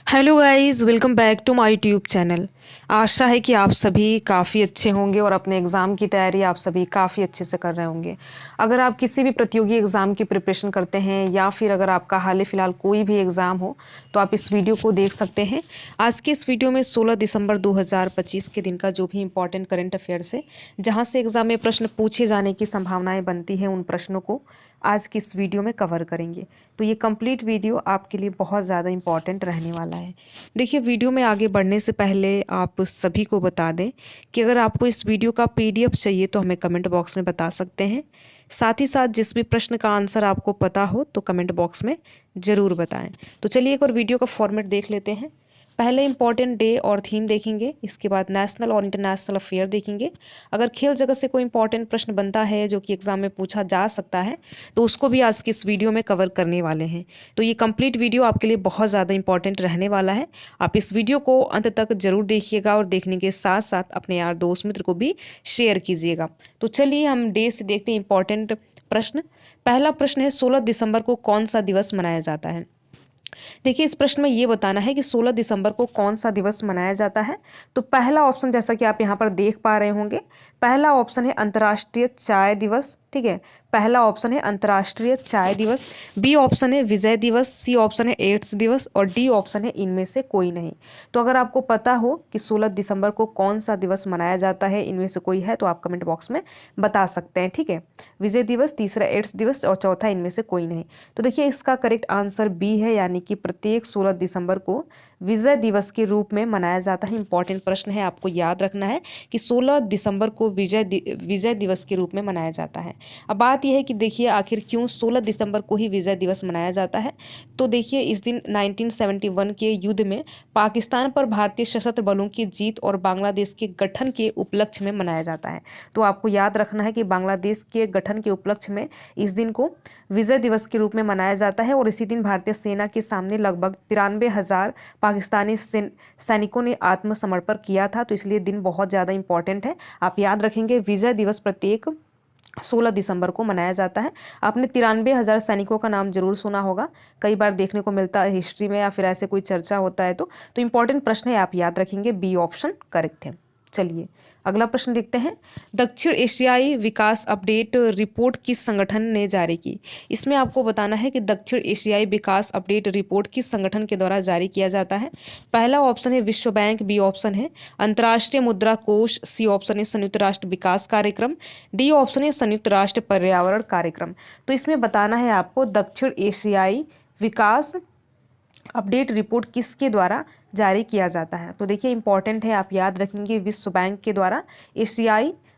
Hello guys, welcome back to my YouTube channel. आशा है कि आप सभी काफ़ी अच्छे होंगे और अपने एग्ज़ाम की तैयारी आप सभी काफ़ी अच्छे से कर रहे होंगे। अगर आप किसी भी प्रतियोगी एग्ज़ाम की प्रिपरेशन करते हैं या फिर अगर आपका हाल ही फिलहाल कोई भी एग्ज़ाम हो तो आप इस वीडियो को देख सकते हैं। आज की इस वीडियो में 16 दिसंबर 2025 के दिन का जो भी इंपॉर्टेंट करंट अफेयर्स है, जहाँ से एग्ज़ाम में प्रश्न पूछे जाने की संभावनाएँ बनती हैं, उन प्रश्नों को आज की इस वीडियो में कवर करेंगे। तो ये कंप्लीट वीडियो आपके लिए बहुत ज़्यादा इंपॉर्टेंट रहने वाला है। देखिए, वीडियो में आगे बढ़ने से पहले आप सभी को बता दें कि अगर आपको इस वीडियो का पीडीएफ चाहिए तो हमें कमेंट बॉक्स में बता सकते हैं। साथ ही साथ जिस भी प्रश्न का आंसर आपको पता हो तो कमेंट बॉक्स में ज़रूर बताएं। तो चलिए एक बार वीडियो का फॉर्मेट देख लेते हैं। पहले इंपॉर्टेंट डे और थीम देखेंगे, इसके बाद नेशनल और इंटरनेशनल अफेयर देखेंगे। अगर खेल जगत से कोई इंपॉर्टेंट प्रश्न बनता है जो कि एग्जाम में पूछा जा सकता है तो उसको भी आज की इस वीडियो में कवर करने वाले हैं। तो ये कंप्लीट वीडियो आपके लिए बहुत ज़्यादा इंपॉर्टेंट रहने वाला है। आप इस वीडियो को अंत तक जरूर देखिएगा और देखने के साथ साथ अपने यार दोस्त मित्र को भी शेयर कीजिएगा। तो चलिए हम डे से देखते हैं इंपॉर्टेंट प्रश्न। पहला प्रश्न है, 16 दिसंबर को कौन सा दिवस मनाया जाता है? देखिए, इस प्रश्न में ये बताना है कि 16 दिसंबर को कौन सा दिवस मनाया जाता है। तो पहला ऑप्शन, जैसा कि आप यहाँ पर देख पा रहे होंगे, पहला ऑप्शन है अंतर्राष्ट्रीय चाय दिवस। ठीक है, पहला ऑप्शन है अंतर्राष्ट्रीय चाय दिवस। बी ऑप्शन है विजय दिवस। सी ऑप्शन है एड्स दिवस और डी ऑप्शन है इनमें से कोई नहीं। तो अगर आपको पता हो कि 16 दिसंबर को कौन सा दिवस मनाया जाता है, इनमें से कोई है, तो आप कमेंट बॉक्स में बता सकते हैं। ठीक है, विजय दिवस, तीसरा एड्स दिवस और चौथा इनमें से कोई नहीं। तो देखिए, इसका करेक्ट आंसर बी है, यानी कि प्रत्येक 16 दिसंबर को विजय दिवस के रूप में मनाया जाता है। इंपॉर्टेंट प्रश्न है, आपको याद रखना है कि 16 दिसंबर को विजय दिवस के रूप में मनाया जाता है। अब बात यह है कि देखिए, आखिर क्यों 16 दिसंबर को ही विजय दिवस मनाया जाता है। तो देखिए, इस दिन 1971 के युद्ध में पाकिस्तान पर भारतीय सशस्त्र बलों की जीत और बांग्लादेश के गठन के उपलक्ष्य में मनाया जाता है। तो आपको याद रखना है कि बांग्लादेश के गठन के उपलक्ष्य में इस दिन को विजय दिवस के रूप में मनाया जाता है और इसी दिन भारतीय सेना के सामने लगभग 93,000 पाकिस्तानी सैनिकों ने आत्मसमर्पण किया था। तो इसलिए दिन बहुत ज़्यादा इंपॉर्टेंट है। आप याद रखेंगे, विजय दिवस प्रत्येक 16 दिसंबर को मनाया जाता है। आपने 93,000 सैनिकों का नाम जरूर सुना होगा, कई बार देखने को मिलता है हिस्ट्री में या फिर ऐसे कोई चर्चा होता है तो इंपॉर्टेंट प्रश्न है, आप याद रखेंगे। बी ऑप्शन करेक्ट है। चलिए अगला प्रश्न देखते हैं। दक्षिण एशियाई विकास अपडेट रिपोर्ट किस संगठन ने जारी की? इसमें आपको बताना है कि दक्षिण एशियाई विकास अपडेट रिपोर्ट किस संगठन के द्वारा जारी किया जाता है। पहला ऑप्शन है विश्व बैंक। बी ऑप्शन है अंतर्राष्ट्रीय मुद्रा कोष। सी ऑप्शन है संयुक्त राष्ट्र विकास कार्यक्रम। डी ऑप्शन है संयुक्त राष्ट्र पर्यावरण कार्यक्रम। तो इसमें बताना है आपको दक्षिण एशियाई विकास अपडेट रिपोर्ट किसके द्वारा जारी किया जाता है। तो देखिए, इंपॉर्टेंट है, आप याद रखेंगे, विश्व बैंक के द्वारा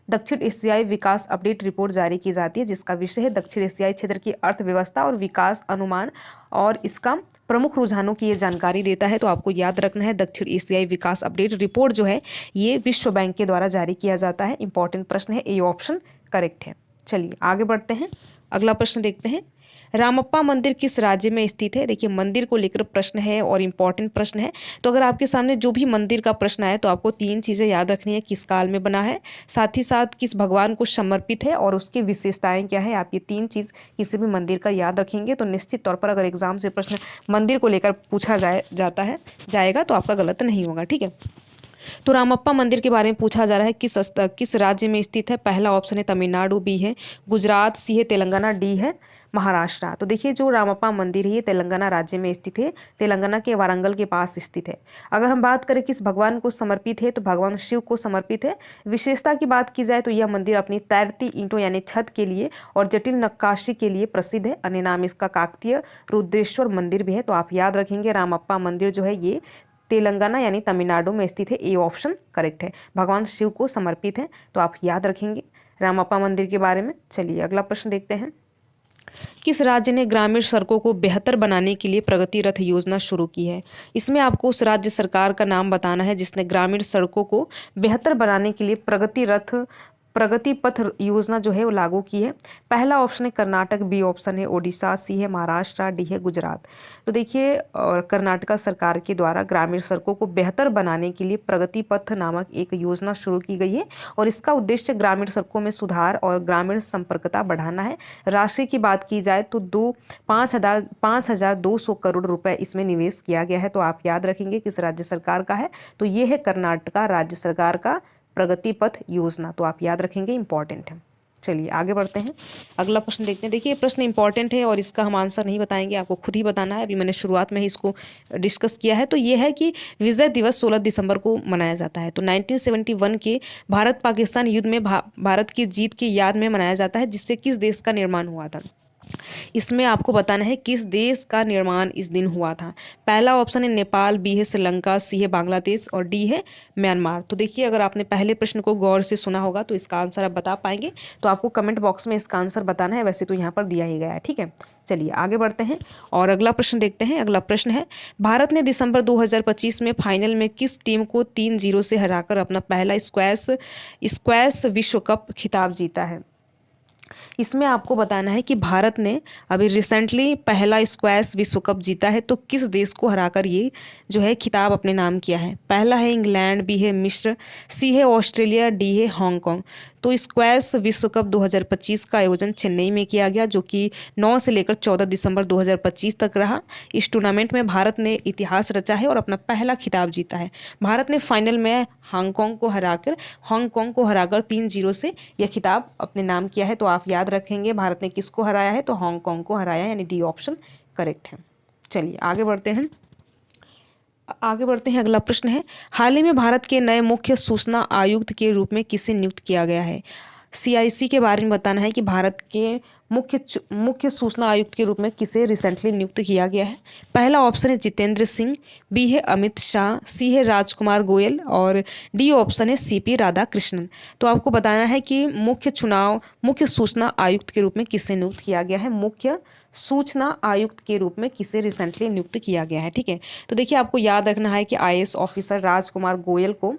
दक्षिण एशियाई विकास अपडेट रिपोर्ट जारी की जाती है, जिसका विषय है दक्षिण एशियाई क्षेत्र की अर्थव्यवस्था और विकास अनुमान और इसका प्रमुख रुझानों की ये जानकारी देता है। तो आपको याद रखना है, दक्षिण एशियाई विकास अपडेट रिपोर्ट जो है ये विश्व बैंक के द्वारा जारी किया जाता है। इंपॉर्टेंट प्रश्न है, ए ऑप्शन करेक्ट है। चलिए आगे बढ़ते हैं, अगला प्रश्न देखते हैं। रामप्पा मंदिर किस राज्य में स्थित है? देखिए, मंदिर को लेकर प्रश्न है और इंपॉर्टेंट प्रश्न है। तो अगर आपके सामने जो भी मंदिर का प्रश्न आए तो आपको तीन चीज़ें याद रखनी है। किस काल में बना है, साथ ही साथ किस भगवान को समर्पित है और उसकी विशेषताएं क्या है। आप ये तीन चीज़ किसी भी मंदिर का याद रखेंगे तो निश्चित तौर पर अगर एग्जाम से प्रश्न मंदिर को लेकर पूछा जाएगा तो आपका गलत नहीं होगा। ठीक है, तो रामप्पा मंदिर के बारे में पूछा जा रहा है, किस राज्य में स्थित है। पहला ऑप्शन है तमिलनाडु। बी है गुजरात। सी है तेलंगाना। डी है महाराष्ट्र। तो देखिए, जो रामप्पा मंदिर है ये तेलंगाना राज्य में स्थित है, तेलंगाना के वारंगल के पास स्थित है। अगर हम बात करें किस भगवान को समर्पित है तो भगवान शिव को समर्पित है। विशेषता की बात की जाए तो यह मंदिर अपनी तैरती ईंटों यानी छत के लिए और जटिल नक्काशी के लिए प्रसिद्ध है। अन्य नाम इसका काकतीय रुद्रेश्वर मंदिर भी है। तो आप याद रखेंगे, रामप्पा मंदिर जो है ये तेलंगाना यानी तमिलनाडु में स्थित है। ए ऑप्शन करेक्ट है, भगवान शिव को समर्पित है। तो आप याद रखेंगे रामप्पा मंदिर के बारे में। चलिए अगला प्रश्न देखते हैं। किस राज्य ने ग्रामीण सड़कों को बेहतर बनाने के लिए प्रगति रथ योजना शुरू की है? इसमें आपको उस राज्य सरकार का नाम बताना है जिसने ग्रामीण सड़कों को बेहतर बनाने के लिए प्रगति रथ प्रगति पथ योजना जो है वो लागू की है? पहला ऑप्शन है कर्नाटक, बी ऑप्शन है ओडिशा, सी है महाराष्ट्र, डी है गुजरात। तो देखिए और कर्नाटक सरकार के द्वारा ग्रामीण सड़कों को बेहतर बनाने के लिए प्रगति पथ नामक एक योजना शुरू की गई है और इसका उद्देश्य ग्रामीण सड़कों में सुधार और ग्रामीण संपर्कता बढ़ाना है। राशि की बात की जाए तो 5,200 करोड़ रुपए इसमें निवेश किया गया है। तो आप याद रखेंगे किस राज्य सरकार का है, तो ये है कर्नाटक राज्य सरकार का प्रगति पथ योजना। तो आप याद रखेंगे, इंपॉर्टेंट है। चलिए आगे बढ़ते हैं, अगला प्रश्न देखते हैं। देखिए ये प्रश्न इंपॉर्टेंट है और इसका हम आंसर नहीं बताएंगे, आपको खुद ही बताना है। अभी मैंने शुरुआत में ही इसको डिस्कस किया है। तो ये है कि विजय दिवस 16 दिसंबर को मनाया जाता है। तो 1971 के भारत पाकिस्तान युद्ध में भारत की जीत की याद में मनाया जाता है, जिससे किस देश का निर्माण हुआ था? इसमें आपको बताना है किस देश का निर्माण इस दिन हुआ था। पहला ऑप्शन है नेपाल, बी है श्रीलंका, सी है बांग्लादेश और डी है म्यांमार। तो देखिए अगर आपने पहले प्रश्न को गौर से सुना होगा तो इसका आंसर आप बता पाएंगे। तो आपको कमेंट बॉक्स में इसका आंसर बताना है, वैसे तो यहाँ पर दिया ही गया है, ठीक है। चलिए आगे बढ़ते हैं और अगला प्रश्न देखते हैं। अगला प्रश्न है, भारत ने दिसंबर 2025 में फाइनल में किस टीम को 3-0 से हराकर अपना पहला स्क्वैश विश्व कप खिताब जीता है? इसमें आपको बताना है कि भारत ने अभी रिसेंटली पहला स्क्वैश विश्व कप जीता है। तो किस देश को हराकर ये जो है खिताब अपने नाम किया है? पहला है इंग्लैंड, बी है मिस्र, सी है ऑस्ट्रेलिया, डी है हांगकांग। तो स्क्वैश विश्व कप 2025 का आयोजन चेन्नई में किया गया, जो कि 9 से लेकर 14 दिसंबर 2025 तक रहा। इस टूर्नामेंट में भारत ने इतिहास रचा है और अपना पहला खिताब जीता है। भारत ने फाइनल में हांगकांग को हराकर 3-0 से यह खिताब अपने नाम किया है। तो आप याद रखेंगे भारत ने किसको हराया है? तो हांगकांग को हराया, यानी डी ऑप्शन करेक्ट है। चलिए आगे बढ़ते हैं। अगला प्रश्न है, हाल ही में भारत के नए मुख्य सूचना आयुक्त के रूप में किसे नियुक्त किया गया है? CIC के बारे में बताना है कि भारत के मुख्य सूचना आयुक्त के रूप में किसे रिसेंटली नियुक्त किया गया है। पहला ऑप्शन है जितेंद्र सिंह, बी है अमित शाह, सी है राजकुमार गोयल और डी ऑप्शन है CP राधाकृष्णन। तो आपको बताना है कि मुख्य सूचना आयुक्त के रूप में किसे नियुक्त किया गया है। मुख्य सूचना आयुक्त के रूप में किसे रिसेंटली नियुक्त किया गया है, ठीक है। तो देखिए आपको याद रखना है कि IAS ऑफिसर राजकुमार गोयल को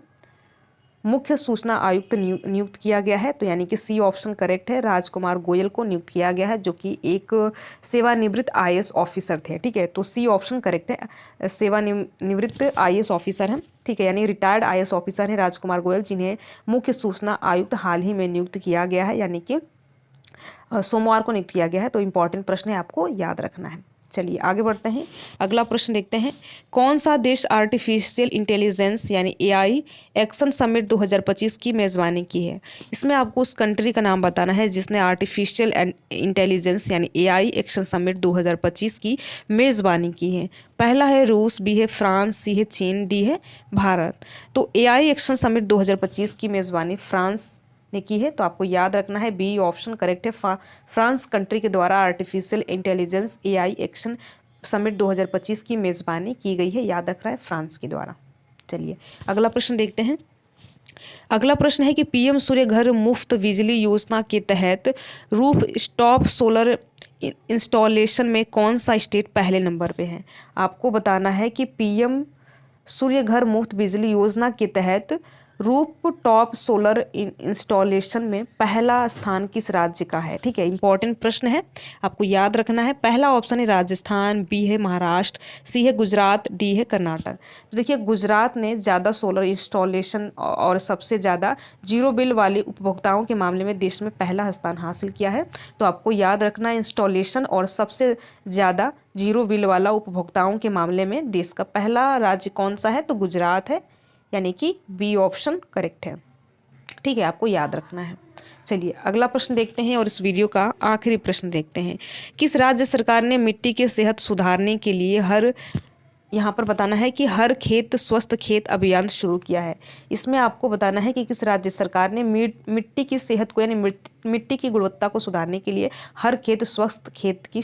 मुख्य सूचना आयुक्त नियुक्त किया गया है। तो यानी कि सी ऑप्शन करेक्ट है, राजकुमार गोयल को नियुक्त किया गया है, जो कि एक सेवानिवृत्त IAS ऑफिसर थे, ठीक है। तो सी ऑप्शन करेक्ट है, सेवानिवृत्त IAS ऑफिसर हैं, ठीक है, यानी रिटायर्ड IAS ऑफिसर हैं राजकुमार गोयल, जिन्हें मुख्य सूचना आयुक्त हाल ही में नियुक्त किया गया है, यानी कि सोमवार को नियुक्त किया गया है। तो इंपॉर्टेंट प्रश्न है, आपको याद रखना है। चलिए आगे बढ़ते हैं, अगला प्रश्न देखते हैं। कौन सा देश आर्टिफिशियल इंटेलिजेंस यानी AI एक्शन समिट 2025 की मेज़बानी की है? इसमें आपको उस कंट्री का नाम बताना है जिसने आर्टिफिशियल इंटेलिजेंस यानी AI एक्शन समिट 2025 की मेज़बानी की है। पहला है रूस, बी है फ्रांस, सी है चीन, डी है भारत। तो AI एक्शन समिट 2025 की मेज़बानी फ्रांस ने की है। तो आपको याद रखना है बी ऑप्शन करेक्ट है, फ्रांस कंट्री के द्वारा artificial intelligence AI action summit 2025 की मेज़बानी की गई है। याद रख रहा है, फ्रांस के द्वारा। चलिए अगला प्रश्न देखते हैं। अगला प्रश्न है कि PM सूर्य घर मुफ्त बिजली योजना के तहत रूफ टॉप सोलर इंस्टॉलेशन में कौन सा स्टेट पहले नंबर पे है? आपको बताना है कि PM सूर्य घर मुफ्त बिजली योजना के तहत रूफ टॉप सोलर इंस्टॉलेशन में पहला स्थान किस राज्य का है, ठीक है। इंपॉर्टेंट प्रश्न है, आपको याद रखना है। पहला ऑप्शन है राजस्थान, बी है महाराष्ट्र, सी है गुजरात, डी है कर्नाटक। तो देखिए गुजरात ने ज़्यादा सोलर इंस्टॉलेशन और सबसे ज़्यादा जीरो बिल वाले उपभोक्ताओं के मामले में देश में पहला स्थान हासिल किया है। तो आपको याद रखना है इंस्टॉलेशन और सबसे ज़्यादा जीरो बिल वाला उपभोक्ताओं के मामले में देश का पहला राज्य कौन सा है? तो गुजरात है, यानी कि बी ऑप्शन करेक्ट है, ठीक है, आपको याद रखना है। चलिए अगला प्रश्न देखते हैं और इस वीडियो का आखिरी प्रश्न देखते हैं। किस राज्य सरकार ने मिट्टी की सेहत सुधारने के लिए यहाँ पर बताना है कि हर खेत स्वस्थ खेत अभियान शुरू किया है? इसमें आपको बताना है कि किस राज्य सरकार ने मिट्टी की सेहत को यानी मिट्टी की गुणवत्ता को सुधारने के लिए हर खेत स्वस्थ खेत की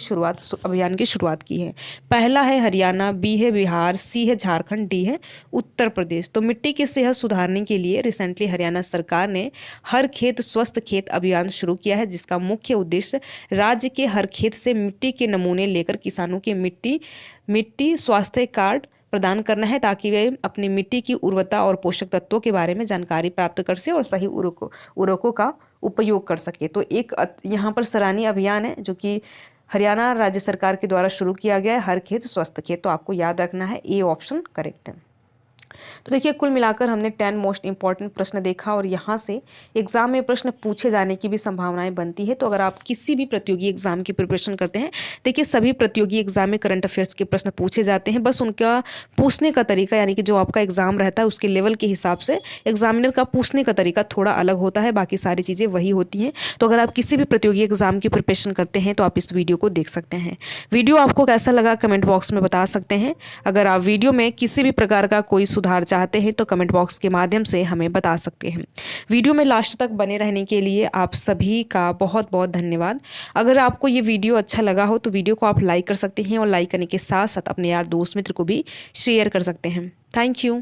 अभियान की शुरुआत की है। पहला है हरियाणा, बी है बिहार, सी है झारखंड, डी है उत्तर प्रदेश। तो मिट्टी की सेहत सुधारने के लिए रिसेंटली हरियाणा सरकार ने हर खेत स्वस्थ खेत अभियान शुरू किया है, जिसका मुख्य उद्देश्य राज्य के हर खेत से मिट्टी के नमूने लेकर किसानों के मिट्टी स्वास्थ्य कार्ड प्रदान करना है ताकि वे अपनी मिट्टी की उर्वरता और पोषक तत्वों के बारे में जानकारी प्राप्त कर सके और सही उर्वरकों का उपयोग कर सके। तो एक यहाँ पर सराहनीय अभियान है जो कि हरियाणा राज्य सरकार के द्वारा शुरू किया गया है, हर खेत स्वस्थ खेत। तो आपको याद रखना है, ए ऑप्शन करेक्ट है। तो देखिए कुल मिलाकर हमने 10 मोस्ट इंपॉर्टेंट प्रश्न देखा और यहाँ से एग्जाम में प्रश्न पूछे जाने की भी संभावनाएं बनती है। तो अगर आप किसी भी प्रतियोगी एग्जाम की प्रिपरेशन करते हैं, देखिए सभी प्रतियोगी एग्जाम में करंट अफेयर्स के प्रश्न पूछे जाते हैं, बस उनका पूछने का तरीका यानी कि जो आपका एग्जाम रहता है उसके लेवल के हिसाब से एग्जामिनर का पूछने का तरीका थोड़ा अलग होता है, बाकी सारी चीज़ें वही होती हैं। तो अगर आप किसी भी प्रतियोगी एग्जाम की प्रिपरेशन करते हैं तो आप इस वीडियो को देख सकते हैं। वीडियो आपको कैसा लगा कमेंट बॉक्स में बता सकते हैं। अगर आप वीडियो में किसी भी प्रकार का कोई सुधार चाहते हैं तो कमेंट बॉक्स के माध्यम से हमें बता सकते हैं। वीडियो में लास्ट तक बने रहने के लिए आप सभी का बहुत बहुत धन्यवाद। अगर आपको ये वीडियो अच्छा लगा हो तो वीडियो को आप लाइक कर सकते हैं और लाइक करने के साथ साथ अपने यार दोस्त मित्र को भी शेयर कर सकते हैं। Thank you.